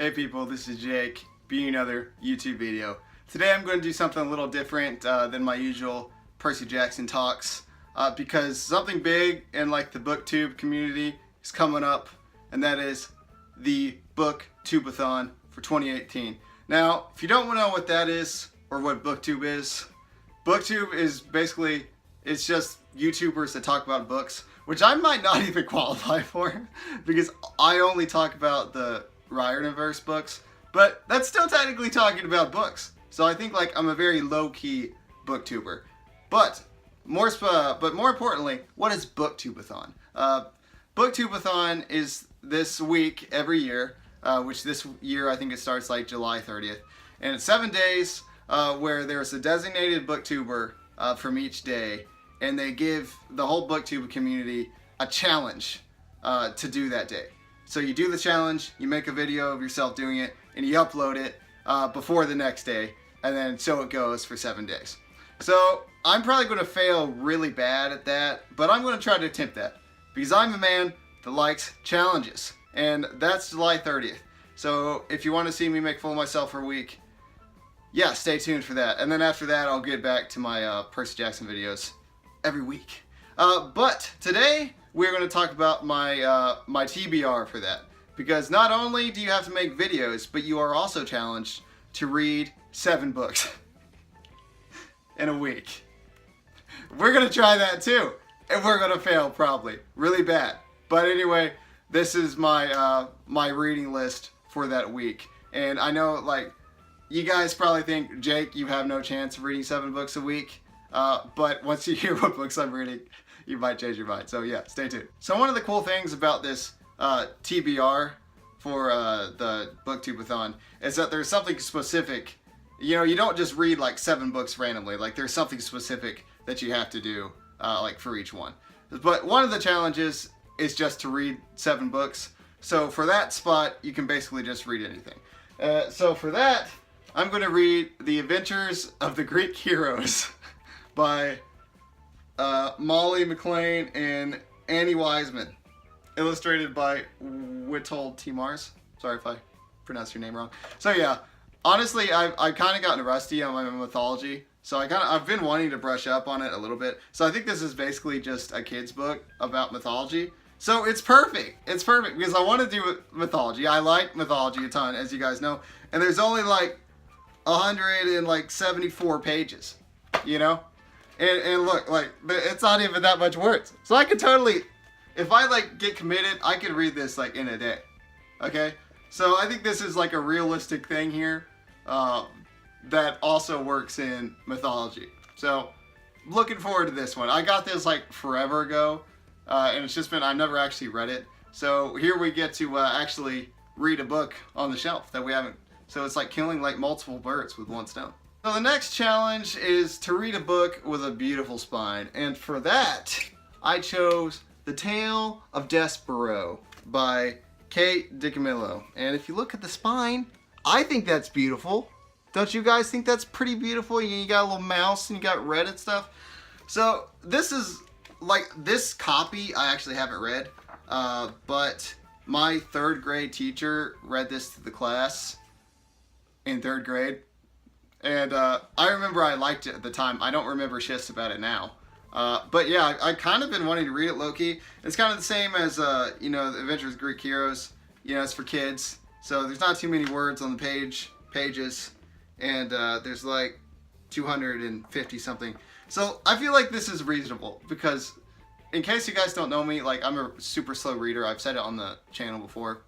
Hey people, this is Jake, being another YouTube video. Today I'm going to do something a little different than my usual Percy Jackson talks because something big in like the Booktube community is coming up, and that is the Booktubeathon for 2018. Now, if you don't know what that is or what Booktube is basically, it's just YouTubers that talk about books, which I might not even qualify for because I only talk about the Riordanverse books, but that's still technically talking about books. So I think like I'm a very low-key booktuber. But more importantly, what is Booktubeathon? Booktubeathon is this week every year, which this year I think it starts like July 30th, and it's 7 days where there's a designated booktuber from each day, and they give the whole booktube community a challenge to do that day. So you do the challenge, you make a video of yourself doing it, and you upload it before the next day, and then so it goes for 7 days. So I'm probably going to fail really bad at that, but I'm going to try to attempt that because I'm a man that likes challenges, and that's July 30th. So if you want to see me make a fool of myself for a week, yeah, stay tuned for that. And then after that, I'll get back to my Percy Jackson videos every week. But today we're going to talk about my my TBR for that, because not only do you have to make videos, but you are also challenged to read 7 books in a week. We're going to try that too, and we're going to fail probably really bad. But anyway, this is my my reading list for that week, and I know like you guys probably think, Jake, you have no chance of reading 7 books a week. But once you hear what books I'm reading, you might change your mind. So yeah, stay tuned. So one of the cool things about this TBR for the Booktubeathon is that there's something specific. You know, you don't just read like 7 books randomly. Like there's something specific that you have to do like for each one. But one of the challenges is just to read 7 books. So for that spot, you can basically just read anything. So for that, I'm going to read The Adventures of the Greek Heroes by Molly McLean and Annie Wiseman, illustrated by Witold T. Mars. Sorry if I pronounced your name wrong. So yeah, honestly, I've kind of gotten rusty on my mythology, so I've been wanting to brush up on it a little bit. So I think this is basically just a kid's book about mythology. So it's perfect. It's perfect because I want to do mythology. I like mythology a ton, as you guys know, and there's only like 174 pages, you know? And look, like, it's not even that much words. So I could totally, if I like get committed, I could read this like in a day. Okay? So I think this is like a realistic thing here that also works in mythology. So looking forward to this one. I got this like forever ago, and it's just been, I've never actually read it. So here we get to actually read a book on the shelf that we haven't. So it's like killing like multiple birds with one stone. So the next challenge is to read a book with a beautiful spine, and for that I chose The Tale of Despereaux by Kate DiCamillo. And if you look at the spine, I think that's beautiful. Don't you guys think that's pretty beautiful? You got a little mouse and you got red and stuff. So this is like, this copy I actually haven't read, but my 3rd grade teacher read this to the class in 3rd grade. And I remember I liked it at the time. I don't remember shits about it now. But yeah, I kind of been wanting to read it low-key. It's kind of the same as, you know, The Adventures of Greek Heroes. You know, it's for kids. So there's not too many words on the pages. And there's like 250 something. So I feel like this is reasonable because in case you guys don't know me, like I'm a super slow reader. I've said it on the channel before.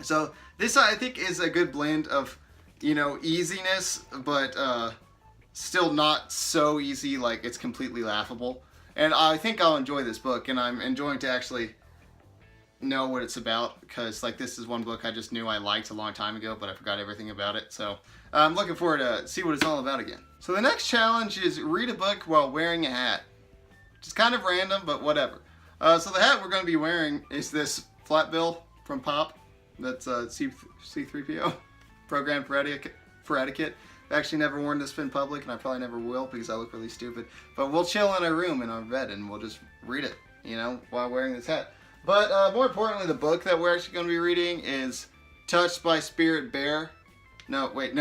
So this I think is a good blend of, you know, easiness, but still not so easy like it's completely laughable. And I think I'll enjoy this book, and I'm enjoying to actually know what it's about, because like this is one book I just knew I liked a long time ago, but I forgot everything about it. So I'm looking forward to see what it's all about again. So the next challenge is read a book while wearing a hat. Just kind of random, but whatever. So the hat we're going to be wearing is this flat bill from Pop. That's C3PO. Program for etiquette. I've actually never worn this in public, and I probably never will because I look really stupid. But we'll chill in our room in our bed and we'll just read it, you know, while wearing this hat. But more importantly, the book that we're actually going to be reading is Touched by Spirit Bear. No, wait.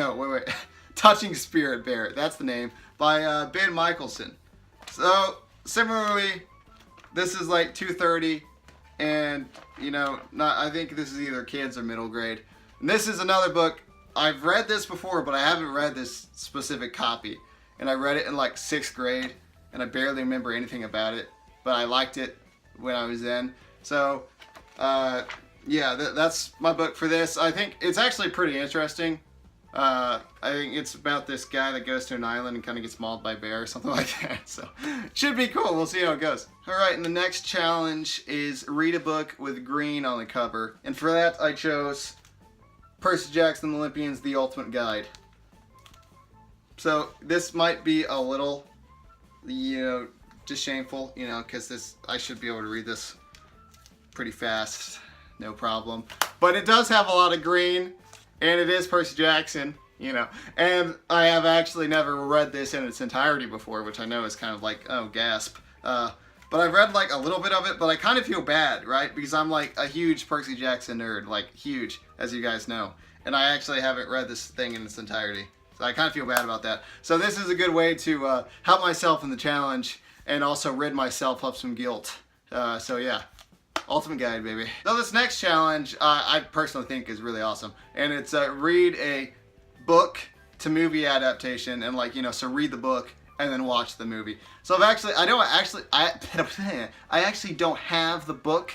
Touching Spirit Bear. That's the name. By Ben Michelson. So, similarly, this is like 230. And, you know, I think this is either kids or middle grade. And this is another book. I've read this before, but I haven't read this specific copy. And I read it in like 6th grade. And I barely remember anything about it. But I liked it when I was in. So, yeah, that's my book for this. I think it's actually pretty interesting. I think it's about this guy that goes to an island and kind of gets mauled by a bear or something like that. So, should be cool. We'll see how it goes. Alright, and the next challenge is read a book with green on the cover. And for that, I chose Percy Jackson and the Olympians, The Ultimate Guide. So, this might be a little, you know, just shameful, you know, because I should be able to read this pretty fast. No problem. But it does have a lot of green. And it is Percy Jackson, you know. And I have actually never read this in its entirety before, which I know is kind of like, oh, gasp. But I've read like a little bit of it, but I kind of feel bad, right? Because I'm like a huge Percy Jackson nerd, like huge, as you guys know. And I actually haven't read this thing in its entirety. So I kind of feel bad about that. So this is a good way to help myself in the challenge and also rid myself of some guilt. So yeah. Ultimate Guide, baby. So this next challenge, I personally think is really awesome. And it's read a book to movie adaptation. And like, you know, so read the book and then watch the movie. So I actually don't have the book.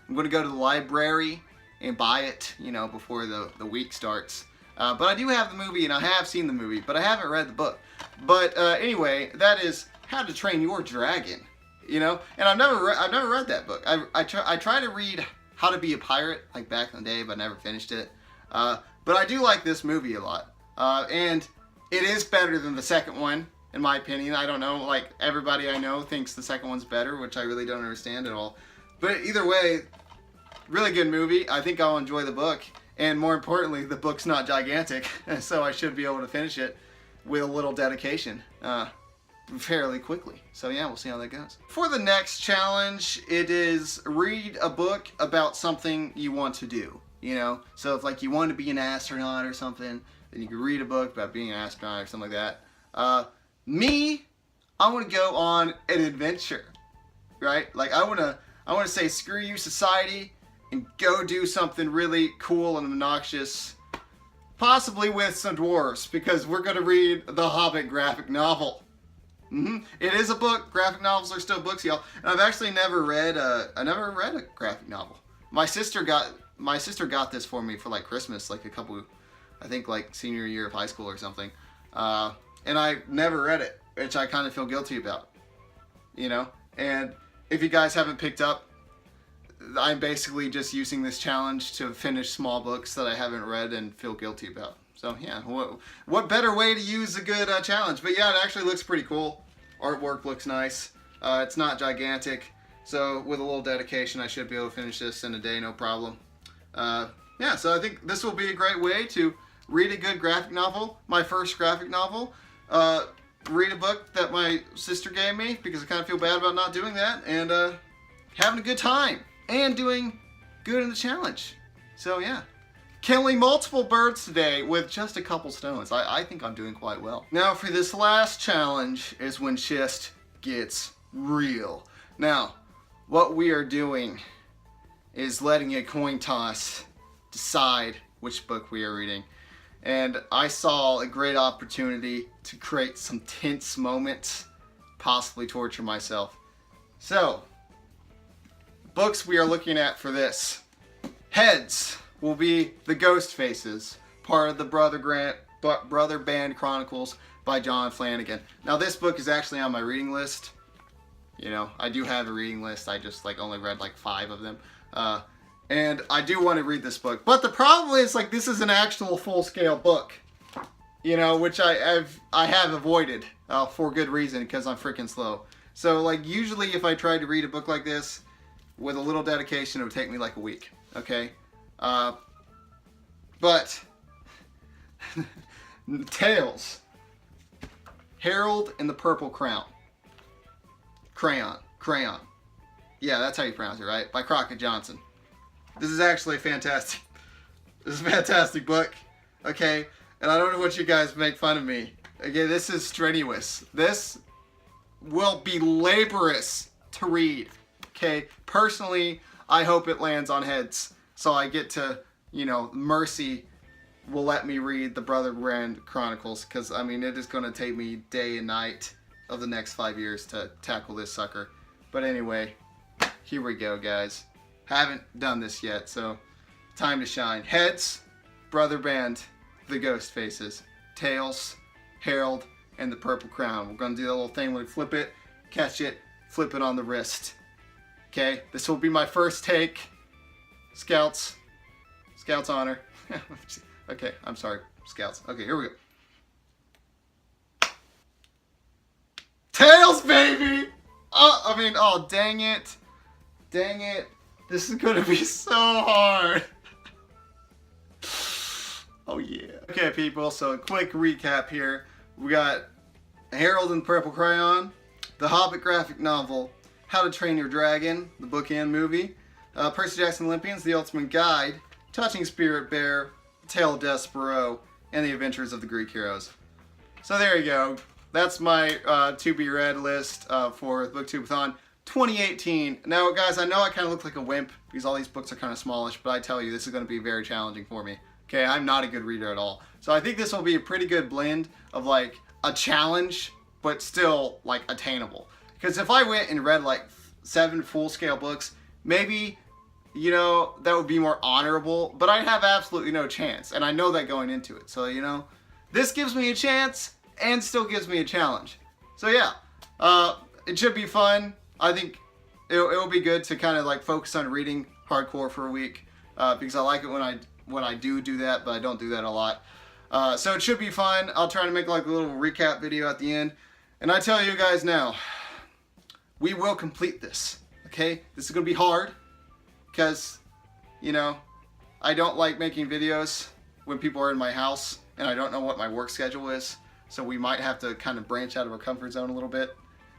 I'm going to go to the library and buy it, you know, before the week starts. But I do have the movie and I have seen the movie, but I haven't read the book. But anyway, that is How to Train Your Dragon. You know, and I've never read that book. I try to read How to Be a Pirate like back in the day, but never finished it. But I do like this movie a lot, and it is better than the second one in my opinion. I don't know, like everybody I know thinks the second one's better, which I really don't understand at all. But either way, really good movie. I think I'll enjoy the book, and more importantly, the book's not gigantic, so I should be able to finish it with a little dedication. Fairly quickly. So yeah, we'll see how that goes. For the next challenge, it is read a book about something you want to do. You know, so if like you want to be an astronaut or something, then you can read a book about being an astronaut or something like that. I want to go on an adventure, right? Like I want to say screw you society and go do something really cool and obnoxious, possibly with some dwarves, because we're going to read the Hobbit graphic novel. It is a book. Graphic novels are still books, y'all. And I've actually never read a graphic novel. My sister got this for me for like Christmas, like I think like senior year of high school or something. And I never read it, which I kind of feel guilty about. You know? And if you guys haven't picked up, I'm basically just using this challenge to finish small books that I haven't read and feel guilty about. So yeah, what better way to use a good challenge? But yeah, it actually looks pretty cool. Artwork looks nice. It's not gigantic, so with a little dedication, I should be able to finish this in a day, no problem. Yeah, so I think this will be a great way to read a good graphic novel, my first graphic novel. Read a book that my sister gave me, because I kind of feel bad about not doing that, and having a good time, and doing good in the challenge. So yeah. Killing multiple birds today with just a couple stones. I think I'm doing quite well. Now for this last challenge is when shit gets real. Now, what we are doing is letting a coin toss decide which book we are reading. And I saw a great opportunity to create some tense moments, possibly torture myself. So, books we are looking at for this. Heads will be The Ghost Faces, part of the Brother Band Chronicles by John Flanagan. Now this book is actually on my reading list. You know, I do have a reading list. I just like only read like 5 of them. And I do want to read this book. But the problem is like this is an actual full-scale book. You know, which I have avoided for good reason, because I'm freaking slow. So like usually if I tried to read a book like this with a little dedication, it would take me like a week. Okay? But Tales, Harold and the Purple Crayon. Yeah, that's how you pronounce it, right? By Crockett Johnson. This is actually fantastic. This is a fantastic book. Okay, and I don't know what you guys make fun of me. Okay, this is strenuous. This will be laborious to read. Okay, personally, I hope it lands on heads, so I get to, you know, Mercy will let me read the Brother Brand Chronicles, because I mean it is going to take me day and night of the next 5 years to tackle this sucker. But anyway, here we go, guys. Haven't done this yet, so time to shine. Heads, Brother Band, the Ghost Faces. Tails, Harold, and the Purple Crown. We're going to do that little thing where we flip it, catch it, flip it on the wrist. Okay, this will be my first take. Scouts honor. Okay, I'm sorry, Scouts. Okay, here we go. Tails, baby! Oh, dang it. Dang it. This is gonna be so hard. Oh, yeah. Okay, people, so a quick recap here. We got Harold and Purple Crayon, the Hobbit graphic novel, How to Train Your Dragon, the book and movie, Percy Jackson Olympians, The Ultimate Guide, Touching Spirit Bear, Tale of Despereaux, and The Adventures of the Greek Heroes. So there you go. That's my to-be-read list for Booktubeathon 2018. Now, guys, I know I kind of look like a wimp because all these books are kind of smallish, but I tell you, this is going to be very challenging for me. Okay, I'm not a good reader at all. So I think this will be a pretty good blend of like a challenge, but still like attainable. Because if I went and read like 7 full-scale books, maybe, you know, that would be more honorable, but I'd have absolutely no chance. And I know that going into it. So, you know, this gives me a chance and still gives me a challenge. So yeah, it should be fun. I think it will be good to kind of like focus on reading hardcore for a week because I like it when I do that, but I don't do that a lot. So it should be fun. I'll try to make like a little recap video at the end. And I tell you guys now, we will complete this. Okay? This is going to be hard because, you know, I don't like making videos when people are in my house and I don't know what my work schedule is. So we might have to kind of branch out of our comfort zone a little bit,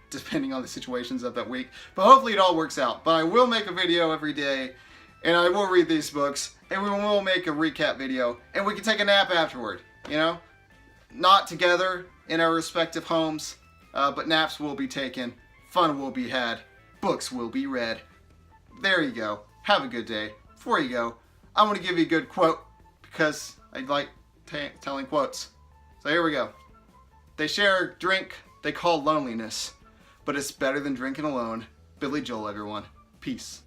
depending on the situations of that week. But hopefully it all works out. But I will make a video every day, and I will read these books, and we will make a recap video, and we can take a nap afterward, you know? Not together in our respective homes, but naps will be taken, fun will be had, books will be read. There you go. Have a good day. Before you go, I want to give you a good quote, because I like telling quotes. So here we go. They share a drink they call loneliness, but it's better than drinking alone. Billy Joel, everyone. Peace.